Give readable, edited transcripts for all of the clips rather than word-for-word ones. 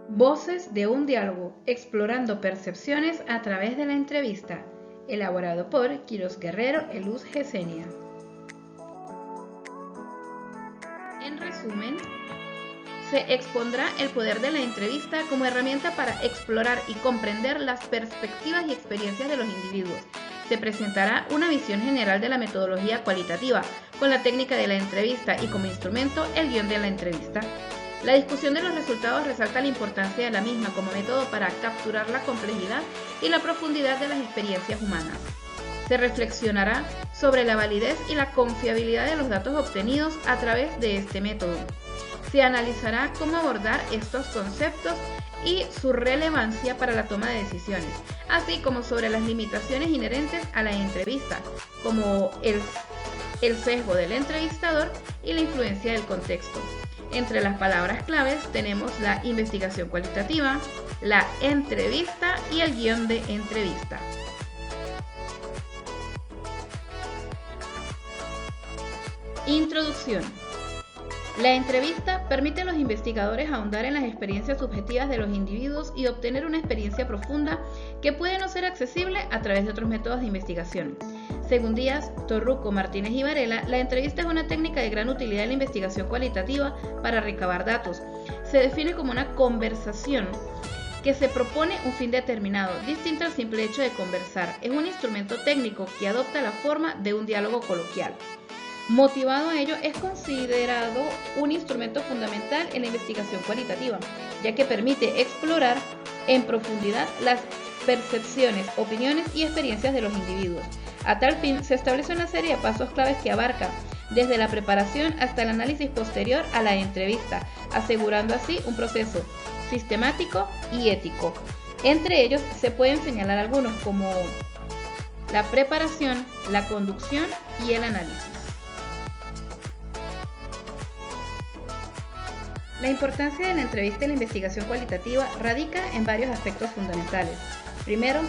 Voces de un diálogo, explorando percepciones a través de la entrevista, elaborado por Quiroz Guerrero y Luz Gesenia. En resumen, se expondrá el poder de la entrevista como herramienta para explorar y comprender las perspectivas y experiencias de los individuos. Se presentará una visión general de la metodología cualitativa, con la técnica de la entrevista y como instrumento el guión de la entrevista. La discusión de los resultados resalta la importancia de la misma como método para capturar la complejidad y la profundidad de las experiencias humanas. Se reflexionará sobre la validez y la confiabilidad de los datos obtenidos a través de este método. Se analizará cómo abordar estos conceptos y su relevancia para la toma de decisiones, así como sobre las limitaciones inherentes a la entrevista, como el sesgo del entrevistador y la influencia del contexto. Entre las palabras claves tenemos la investigación cualitativa, la entrevista y el guión de entrevista. Introducción. La entrevista permite a los investigadores ahondar en las experiencias subjetivas de los individuos y obtener una experiencia profunda que puede no ser accesible a través de otros métodos de investigación. Según Díaz, Torruco, Martínez y Varela, la entrevista es una técnica de gran utilidad en la investigación cualitativa para recabar datos. Se define como una conversación que se propone un fin determinado, distinto al simple hecho de conversar. Es un instrumento técnico que adopta la forma de un diálogo coloquial. Motivado a ello, es considerado un instrumento fundamental en la investigación cualitativa, ya que permite explorar en profundidad las percepciones, opiniones y experiencias de los individuos. A tal fin, se establece una serie de pasos claves que abarcan desde la preparación hasta el análisis posterior a la entrevista, asegurando así un proceso sistemático y ético. Entre ellos se pueden señalar algunos como la preparación, la conducción y el análisis. La importancia de la entrevista y la investigación cualitativa radica en varios aspectos fundamentales. Primero,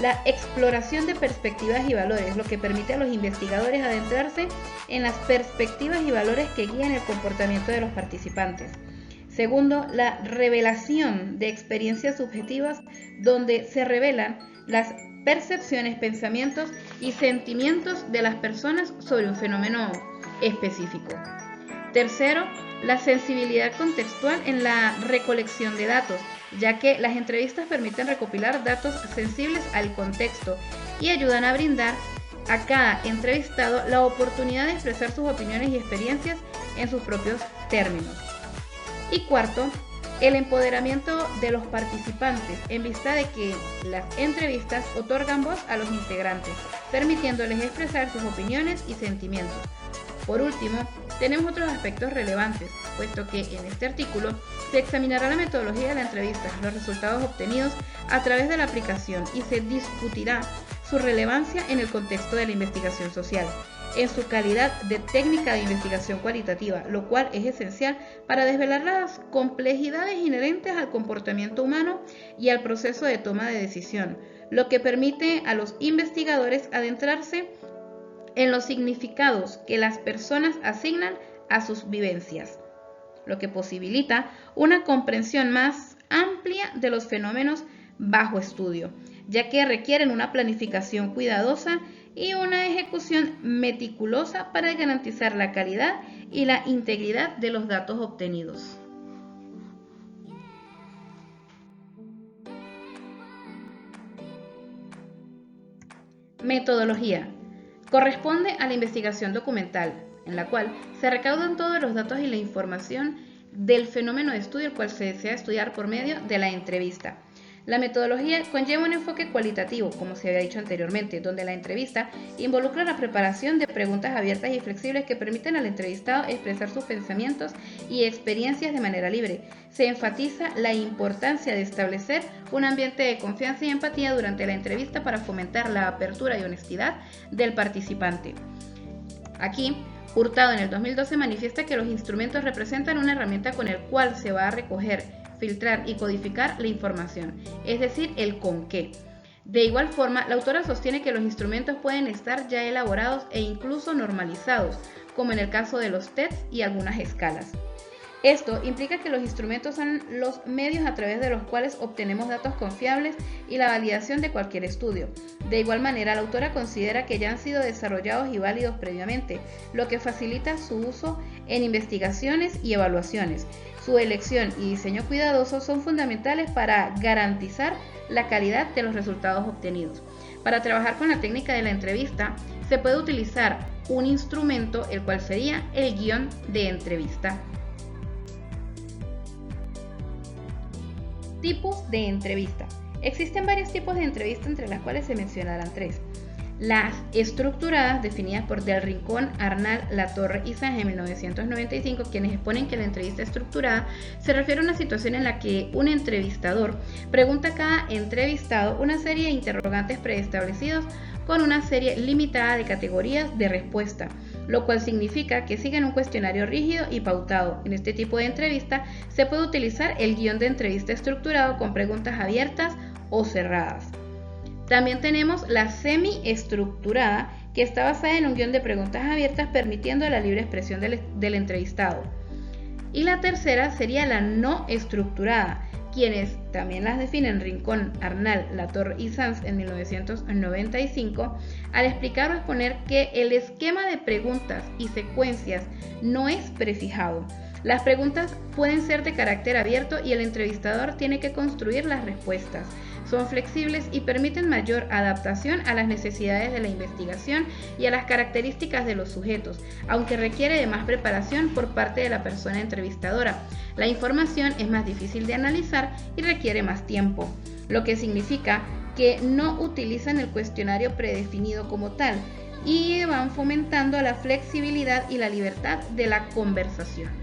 la exploración de perspectivas y valores, lo que permite a los investigadores adentrarse en las perspectivas y valores que guían el comportamiento de los participantes. Segundo, la revelación de experiencias subjetivas, donde se revelan las percepciones, pensamientos y sentimientos de las personas sobre un fenómeno específico. Tercero, la sensibilidad contextual en la recolección de datos, ya que las entrevistas permiten recopilar datos sensibles al contexto y ayudan a brindar a cada entrevistado la oportunidad de expresar sus opiniones y experiencias en sus propios términos. Y cuarto, el empoderamiento de los participantes en vista de que las entrevistas otorgan voz a los integrantes, permitiéndoles expresar sus opiniones y sentimientos. Por último, tenemos otros aspectos relevantes, puesto que en este artículo se examinará la metodología de la entrevista, los resultados obtenidos a través de la aplicación y se discutirá su relevancia en el contexto de la investigación social, en su calidad de técnica de investigación cualitativa, lo cual es esencial para desvelar las complejidades inherentes al comportamiento humano y al proceso de toma de decisión, lo que permite a los investigadores adentrarse en los significados que las personas asignan a sus vivencias, lo que posibilita una comprensión más amplia de los fenómenos bajo estudio, ya que requieren una planificación cuidadosa y una ejecución meticulosa para garantizar la calidad y la integridad de los datos obtenidos. Metodología. Corresponde a la investigación documental, en la cual se recaudan todos los datos y la información del fenómeno de estudio el cual se desea estudiar por medio de la entrevista. La metodología conlleva un enfoque cualitativo, como se había dicho anteriormente, donde la entrevista involucra la preparación de preguntas abiertas y flexibles que permiten al entrevistado expresar sus pensamientos y experiencias de manera libre. Se enfatiza la importancia de establecer un ambiente de confianza y empatía durante la entrevista para fomentar la apertura y honestidad del participante. Aquí, Hurtado en el 2012 manifiesta que los instrumentos representan una herramienta con el cual se va a recoger, filtrar y codificar la información, es decir, el con qué. De igual forma, la autora sostiene que los instrumentos pueden estar ya elaborados e incluso normalizados, como en el caso de los tests y algunas escalas. Esto implica que los instrumentos son los medios a través de los cuales obtenemos datos confiables y la validación de cualquier estudio. De igual manera, la autora considera que ya han sido desarrollados y válidos previamente, lo que facilita su uso en investigaciones y evaluaciones. Su elección y diseño cuidadoso son fundamentales para garantizar la calidad de los resultados obtenidos. Para trabajar con la técnica de la entrevista, se puede utilizar un instrumento, el cual sería el guión de entrevista. Tipos de entrevista. Existen varios tipos de entrevista, entre las cuales se mencionarán tres. Las estructuradas, definidas por Del Rincón, Arnal, Latorre y Sáenz en 1995, quienes exponen que la entrevista estructurada se refiere a una situación en la que un entrevistador pregunta a cada entrevistado una serie de interrogantes preestablecidos con una serie limitada de categorías de respuesta, lo cual significa que siguen un cuestionario rígido y pautado. En este tipo de entrevista se puede utilizar el guión de entrevista estructurado con preguntas abiertas o cerradas. También tenemos la semiestructurada, que está basada en un guión de preguntas abiertas permitiendo la libre expresión del entrevistado. Y la tercera sería la no estructurada, quienes también las definen Rincón, Arnal, Latorre y Sáenz en 1995, al explicar o exponer que el esquema de preguntas y secuencias no es prefijado. Las preguntas pueden ser de carácter abierto y el entrevistador tiene que construir las respuestas. Son flexibles y permiten mayor adaptación a las necesidades de la investigación y a las características de los sujetos, aunque requiere de más preparación por parte de la persona entrevistadora. La información es más difícil de analizar y requiere más tiempo, lo que significa que no utilizan el cuestionario predefinido como tal y van fomentando la flexibilidad y la libertad de la conversación.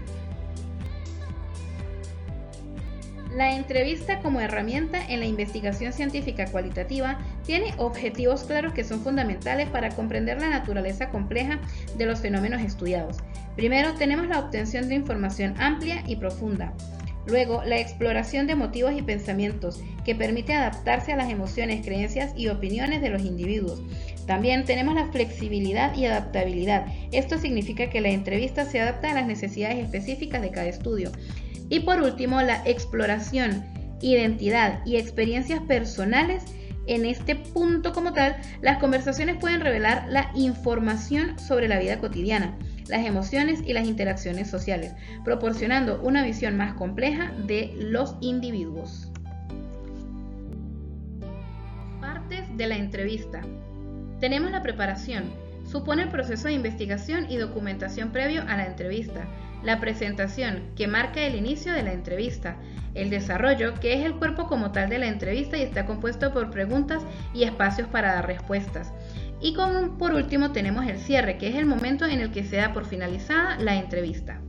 La entrevista como herramienta en la investigación científica cualitativa tiene objetivos claros que son fundamentales para comprender la naturaleza compleja de los fenómenos estudiados. Primero, tenemos la obtención de información amplia y profunda. Luego, la exploración de motivos y pensamientos, que permite adaptarse a las emociones, creencias y opiniones de los individuos. También tenemos la flexibilidad y adaptabilidad. Esto significa que la entrevista se adapta a las necesidades específicas de cada estudio. Y por último, la exploración, identidad y experiencias personales. En este punto como tal, las conversaciones pueden revelar la información sobre la vida cotidiana, las emociones y las interacciones sociales, proporcionando una visión más compleja de los individuos. Partes de la entrevista. Tenemos la preparación. Supone el proceso de investigación y documentación previo a la entrevista. La presentación, que marca el inicio de la entrevista. El desarrollo, que es el cuerpo como tal de la entrevista y está compuesto por preguntas y espacios para dar respuestas. Y por último tenemos el cierre, que es el momento en el que se da por finalizada la entrevista.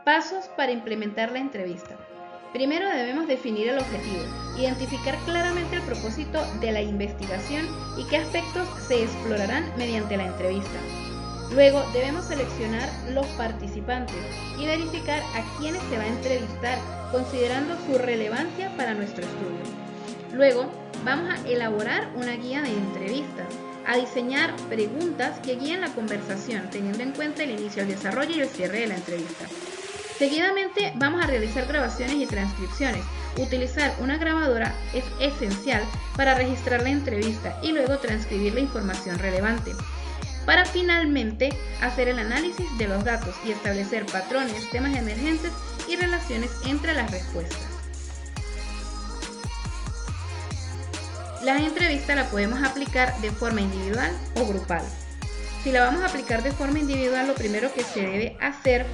Pasos para implementar la entrevista. Primero debemos definir el objetivo, identificar claramente el propósito de la investigación y qué aspectos se explorarán mediante la entrevista. Luego debemos seleccionar los participantes y verificar a quienes se va a entrevistar, considerando su relevancia para nuestro estudio. Luego vamos a elaborar una guía de entrevistas, a diseñar preguntas que guíen la conversación, teniendo en cuenta el inicio, el desarrollo y el cierre de la entrevista. Seguidamente vamos a realizar grabaciones y transcripciones. Utilizar una grabadora es esencial para registrar la entrevista y luego transcribir la información relevante, para finalmente hacer el análisis de los datos y establecer patrones, temas emergentes y relaciones entre las respuestas. La entrevista la podemos aplicar de forma individual o grupal. Si la vamos a aplicar de forma individual, lo primero que se debe hacer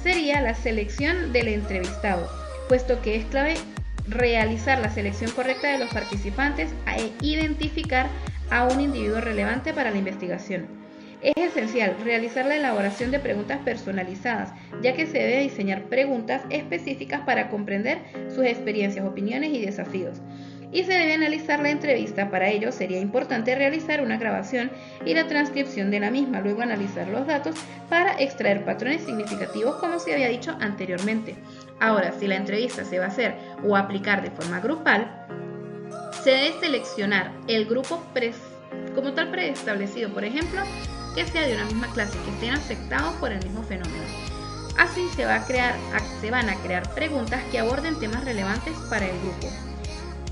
sería la selección del entrevistado, puesto que es clave realizar la selección correcta de los participantes e identificar a un individuo relevante para la investigación. Es esencial realizar la elaboración de preguntas personalizadas, ya que se debe diseñar preguntas específicas para comprender sus experiencias, opiniones y desafíos. Y se debe analizar la entrevista. Para ello sería importante realizar una grabación y la transcripción de la misma, luego analizar los datos para extraer patrones significativos, como se había dicho anteriormente. Ahora, si la entrevista se va a hacer o aplicar de forma grupal, se debe seleccionar el grupo como tal preestablecido. Por ejemplo, que sea de una misma clase, que estén afectados por el mismo fenómeno. Así se van a crear preguntas que aborden temas relevantes para el grupo.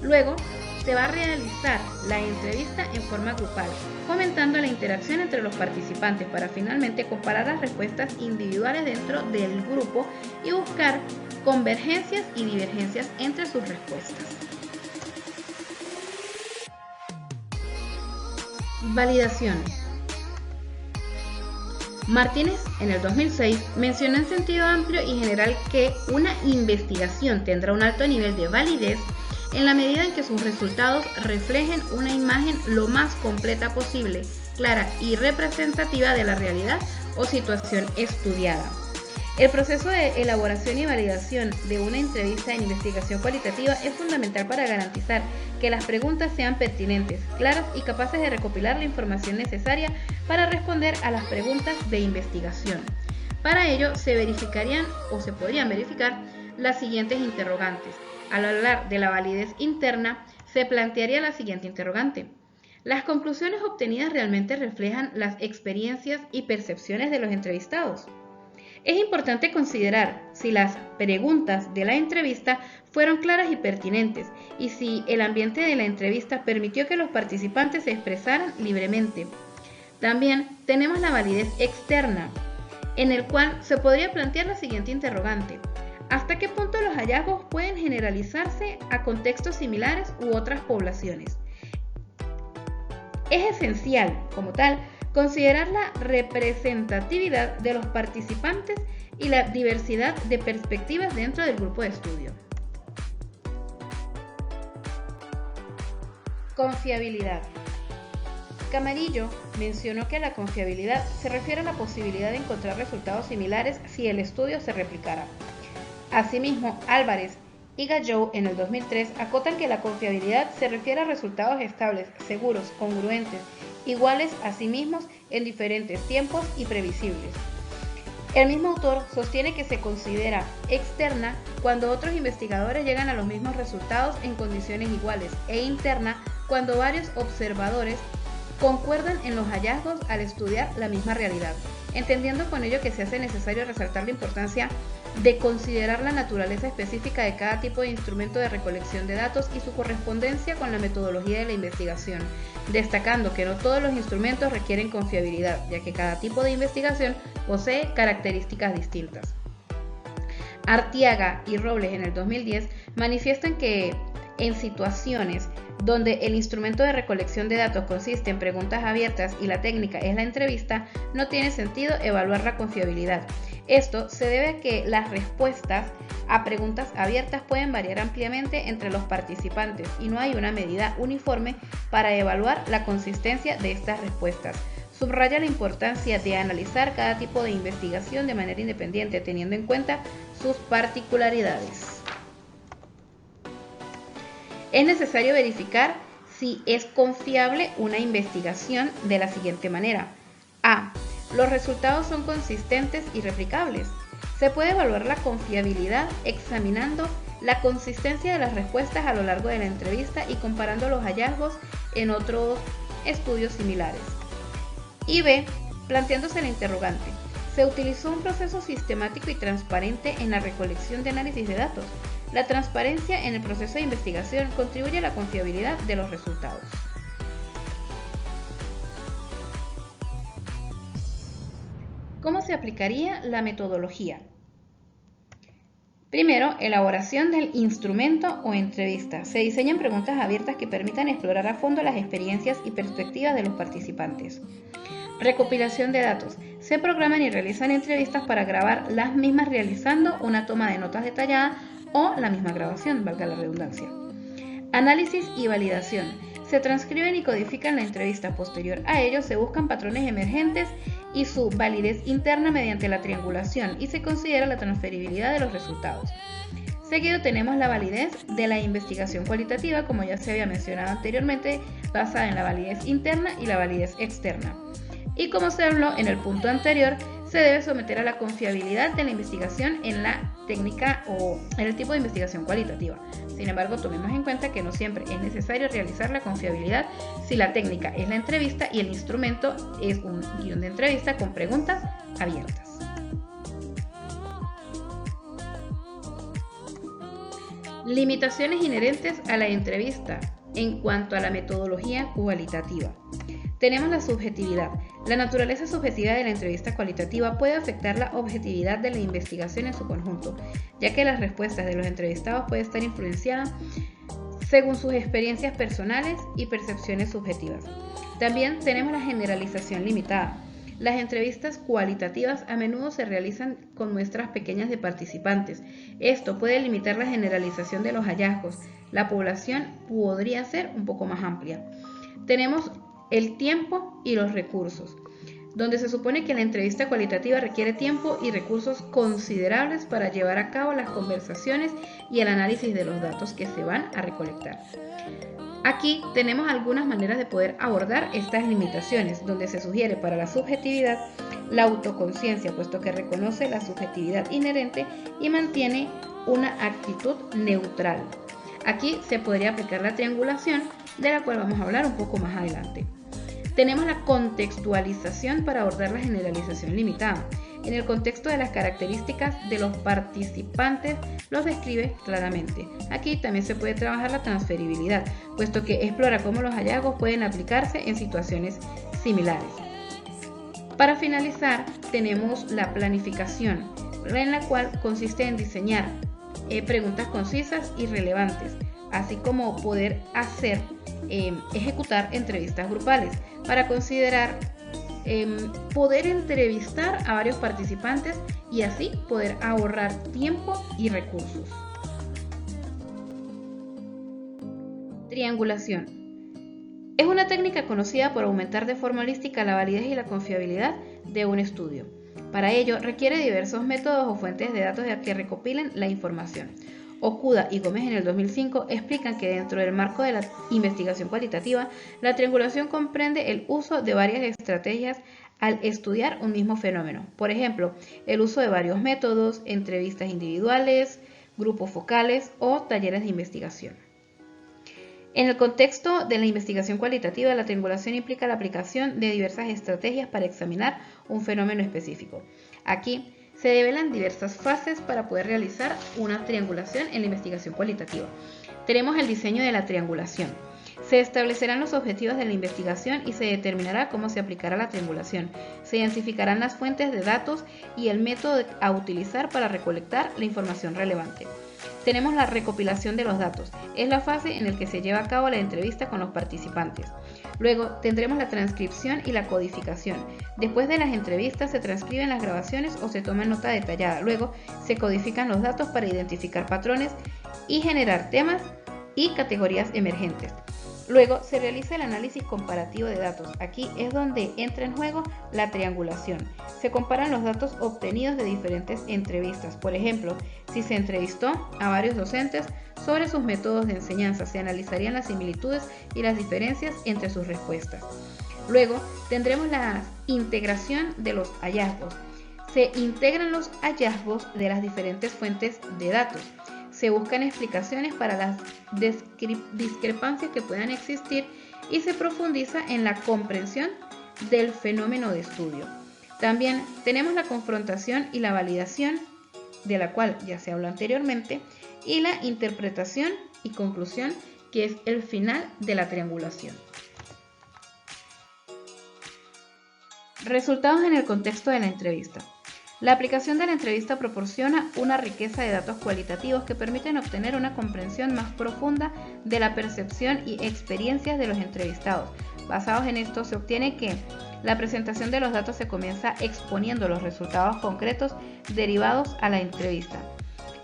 Luego, se va a realizar la entrevista en forma grupal, fomentando la interacción entre los participantes para finalmente comparar las respuestas individuales dentro del grupo y buscar convergencias y divergencias entre sus respuestas. Validación. Martínez, en el 2006, mencionó en sentido amplio y general que una investigación tendrá un alto nivel de validez en la medida en que sus resultados reflejen una imagen lo más completa posible, clara y representativa de la realidad o situación estudiada. El proceso de elaboración y validación de una entrevista en investigación cualitativa es fundamental para garantizar que las preguntas sean pertinentes, claras y capaces de recopilar la información necesaria para responder a las preguntas de investigación. Para ello se podrían verificar las siguientes interrogantes. Al hablar de la validez interna, se plantearía la siguiente interrogante: ¿las conclusiones obtenidas realmente reflejan las experiencias y percepciones de los entrevistados? Es importante considerar si las preguntas de la entrevista fueron claras y pertinentes y si el ambiente de la entrevista permitió que los participantes se expresaran libremente. También tenemos la validez externa, en el cual se podría plantear la siguiente interrogante: ¿hasta qué punto los hallazgos pueden generalizarse a contextos similares u otras poblaciones? Es esencial, como tal, considerar la representatividad de los participantes y la diversidad de perspectivas dentro del grupo de estudio. Confiabilidad. Camarillo mencionó que la confiabilidad se refiere a la posibilidad de encontrar resultados similares si el estudio se replicara. Asimismo, Álvarez y Gallou en el 2003 acotan que la confiabilidad se refiere a resultados estables, seguros, congruentes, iguales a sí mismos en diferentes tiempos y previsibles. El mismo autor sostiene que se considera externa cuando otros investigadores llegan a los mismos resultados en condiciones iguales e interna cuando varios observadores concuerdan en los hallazgos al estudiar la misma realidad, entendiendo con ello que se hace necesario resaltar la importancia de considerar la naturaleza específica de cada tipo de instrumento de recolección de datos y su correspondencia con la metodología de la investigación, destacando que no todos los instrumentos requieren confiabilidad, ya que cada tipo de investigación posee características distintas. Artiaga y Robles en el 2010 manifiestan que en situaciones donde el instrumento de recolección de datos consiste en preguntas abiertas y la técnica es la entrevista, no tiene sentido evaluar la confiabilidad. Esto se debe a que las respuestas a preguntas abiertas pueden variar ampliamente entre los participantes y no hay una medida uniforme para evaluar la consistencia de estas respuestas. Subraya la importancia de analizar cada tipo de investigación de manera independiente, teniendo en cuenta sus particularidades. Es necesario verificar si es confiable una investigación de la siguiente manera. A. Los resultados son consistentes y replicables. Se puede evaluar la confiabilidad examinando la consistencia de las respuestas a lo largo de la entrevista y comparando los hallazgos en otros estudios similares. Y B. Planteándose la interrogante: ¿se utilizó un proceso sistemático y transparente en la recolección de análisis de datos? La transparencia en el proceso de investigación contribuye a la confiabilidad de los resultados. ¿Cómo se aplicaría la metodología? Primero, elaboración del instrumento o entrevista. Se diseñan preguntas abiertas que permitan explorar a fondo las experiencias y perspectivas de los participantes. Recopilación de datos. Se programan y realizan entrevistas para grabar las mismas realizando una toma de notas detallada o la misma grabación, valga la redundancia. Análisis y validación. Se transcriben y codifican la entrevista. Posterior a ello, se buscan patrones emergentes y su validez interna mediante la triangulación y se considera la transferibilidad de los resultados. Seguido tenemos la validez de la investigación cualitativa, como ya se había mencionado anteriormente, basada en la validez interna y la validez externa. Y como se habló en el punto anterior, se debe someter a la confiabilidad de la investigación en la técnica o en el tipo de investigación cualitativa. Sin embargo, tomemos en cuenta que no siempre es necesario realizar la confiabilidad si la técnica es la entrevista y el instrumento es un guión de entrevista con preguntas abiertas. Limitaciones inherentes a la entrevista en cuanto a la metodología cualitativa. Tenemos la subjetividad. La naturaleza subjetiva de la entrevista cualitativa puede afectar la objetividad de la investigación en su conjunto, ya que las respuestas de los entrevistados pueden estar influenciadas según sus experiencias personales y percepciones subjetivas. También tenemos la generalización limitada. Las entrevistas cualitativas a menudo se realizan con muestras pequeñas de participantes. Esto puede limitar la generalización de los hallazgos. La población podría ser un poco más amplia. Tenemos el tiempo y los recursos, donde se supone que la entrevista cualitativa requiere tiempo y recursos considerables para llevar a cabo las conversaciones y el análisis de los datos que se van a recolectar. Aquí tenemos algunas maneras de poder abordar estas limitaciones, donde se sugiere para la subjetividad la autoconciencia, puesto que reconoce la subjetividad inherente y mantiene una actitud neutral. Aquí se podría aplicar la triangulación, de la cual vamos a hablar un poco más adelante. Tenemos la contextualización para abordar la generalización limitada. En el contexto de las características de los participantes los describe claramente. Aquí también se puede trabajar la transferibilidad, puesto que explora cómo los hallazgos pueden aplicarse en situaciones similares. Para finalizar, tenemos la planificación, en la cual consiste en diseñar preguntas concisas y relevantes, así como poder ejecutar entrevistas grupales para considerar poder entrevistar a varios participantes y así poder ahorrar tiempo y recursos. Triangulación. Es una técnica conocida por aumentar de forma holística la validez y la confiabilidad de un estudio. Para ello requiere diversos métodos o fuentes de datos que recopilen la información. Okuda y Gómez en el 2005 explican que dentro del marco de la investigación cualitativa, la triangulación comprende el uso de varias estrategias al estudiar un mismo fenómeno. Por ejemplo, el uso de varios métodos, entrevistas individuales, grupos focales o talleres de investigación. En el contexto de la investigación cualitativa, la triangulación implica la aplicación de diversas estrategias para examinar un fenómeno específico. Aquí se develan diversas fases para poder realizar una triangulación en la investigación cualitativa. Tenemos el diseño de la triangulación. Se establecerán los objetivos de la investigación y se determinará cómo se aplicará la triangulación. Se identificarán las fuentes de datos y el método a utilizar para recolectar la información relevante. Tenemos la recopilación de los datos. Es la fase en la que se lleva a cabo la entrevista con los participantes. Luego tendremos la transcripción y la codificación. Después de las entrevistas se transcriben las grabaciones o se toma nota detallada. Luego se codifican los datos para identificar patrones y generar temas y categorías emergentes. Luego se realiza el análisis comparativo de datos. Aquí es donde entra en juego la triangulación. Se comparan los datos obtenidos de diferentes entrevistas. Por ejemplo, si se entrevistó a varios docentes sobre sus métodos de enseñanza, se analizarían las similitudes y las diferencias entre sus respuestas. Luego tendremos la integración de los hallazgos. Se integran los hallazgos de las diferentes fuentes de datos. Se buscan explicaciones para las discrepancias que puedan existir y se profundiza en la comprensión del fenómeno de estudio. También tenemos la confrontación y la validación, de la cual ya se habló anteriormente, y la interpretación y conclusión, que es el final de la triangulación. Resultados en el contexto de la entrevista. La aplicación de la entrevista proporciona una riqueza de datos cualitativos que permiten obtener una comprensión más profunda de la percepción y experiencias de los entrevistados. Basados en esto, se obtiene que la presentación de los datos se comienza exponiendo los resultados concretos derivados a la entrevista.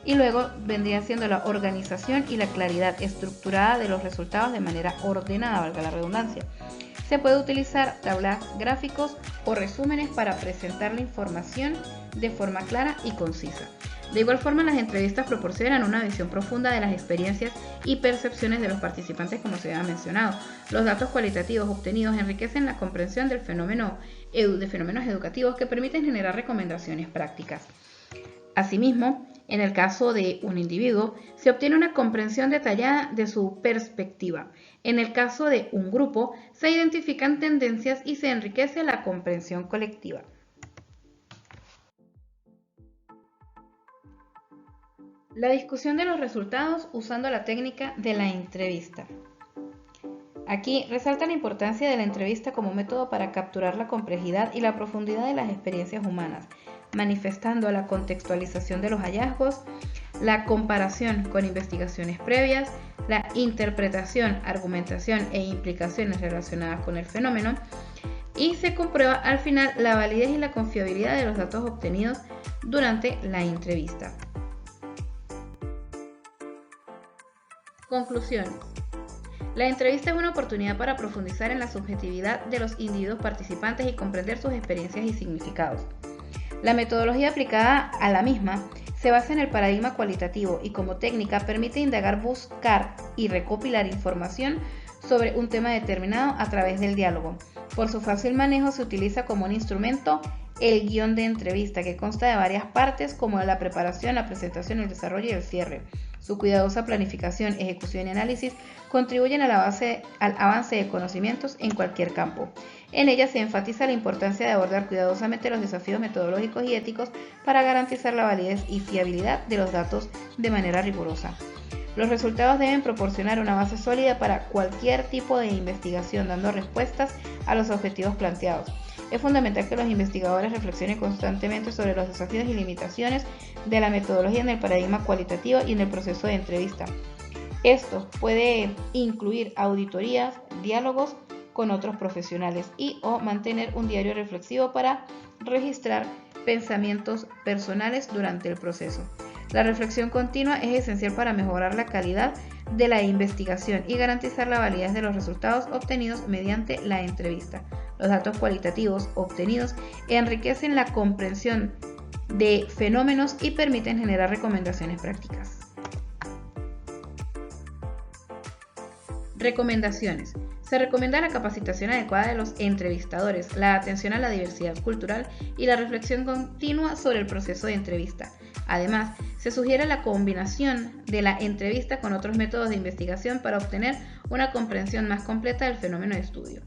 Y luego vendría siendo la organización y la claridad estructurada de los resultados de manera ordenada, valga la redundancia. Se puede utilizar tablas, gráficos o resúmenes para presentar la información de forma clara y concisa. De igual forma, las entrevistas proporcionan una visión profunda de las experiencias y percepciones de los participantes, como se había mencionado. Los datos cualitativos obtenidos enriquecen la comprensión de fenómenos educativos que permiten generar recomendaciones prácticas. Asimismo, en el caso de un individuo, se obtiene una comprensión detallada de su perspectiva. En el caso de un grupo, se identifican tendencias y se enriquece la comprensión colectiva. La discusión de los resultados usando la técnica de la entrevista. Aquí resalta la importancia de la entrevista como método para capturar la complejidad y la profundidad de las experiencias humanas, manifestando la contextualización de los hallazgos, la comparación con investigaciones previas, la interpretación, argumentación e implicaciones relacionadas con el fenómeno, y se comprueba al final la validez y la confiabilidad de los datos obtenidos durante la entrevista. Conclusión. La entrevista es una oportunidad para profundizar en la subjetividad de los individuos participantes y comprender sus experiencias y significados. La metodología aplicada a la misma se basa en el paradigma cualitativo y como técnica permite indagar, buscar y recopilar información sobre un tema determinado a través del diálogo. Por su fácil manejo se utiliza como un instrumento el guión de entrevista, que consta de varias partes como la preparación, la presentación, el desarrollo y el cierre. Su cuidadosa planificación, ejecución y análisis contribuyen al avance de conocimientos en cualquier campo. En ella se enfatiza la importancia de abordar cuidadosamente los desafíos metodológicos y éticos para garantizar la validez y fiabilidad de los datos de manera rigurosa. Los resultados deben proporcionar una base sólida para cualquier tipo de investigación, dando respuestas a los objetivos planteados. Es fundamental que los investigadores reflexionen constantemente sobre los desafíos y limitaciones de la metodología en el paradigma cualitativo y en el proceso de entrevista. Esto puede incluir auditorías, diálogos con otros profesionales y/o mantener un diario reflexivo para registrar pensamientos personales durante el proceso. La reflexión continua es esencial para mejorar la calidad de la investigación y garantizar la validez de los resultados obtenidos mediante la entrevista. Los datos cualitativos obtenidos enriquecen la comprensión de fenómenos y permiten generar recomendaciones prácticas. Recomendaciones. Se recomienda la capacitación adecuada de los entrevistadores, la atención a la diversidad cultural y la reflexión continua sobre el proceso de entrevista. Además, se sugiere la combinación de la entrevista con otros métodos de investigación para obtener una comprensión más completa del fenómeno de estudio.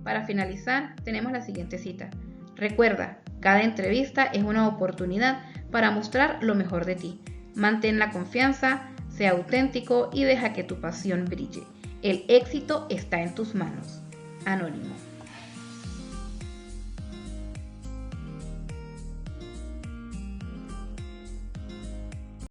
Para finalizar, tenemos la siguiente cita. Recuerda, cada entrevista es una oportunidad para mostrar lo mejor de ti. Mantén la confianza, sea auténtico y deja que tu pasión brille. El éxito está en tus manos. Anónimo.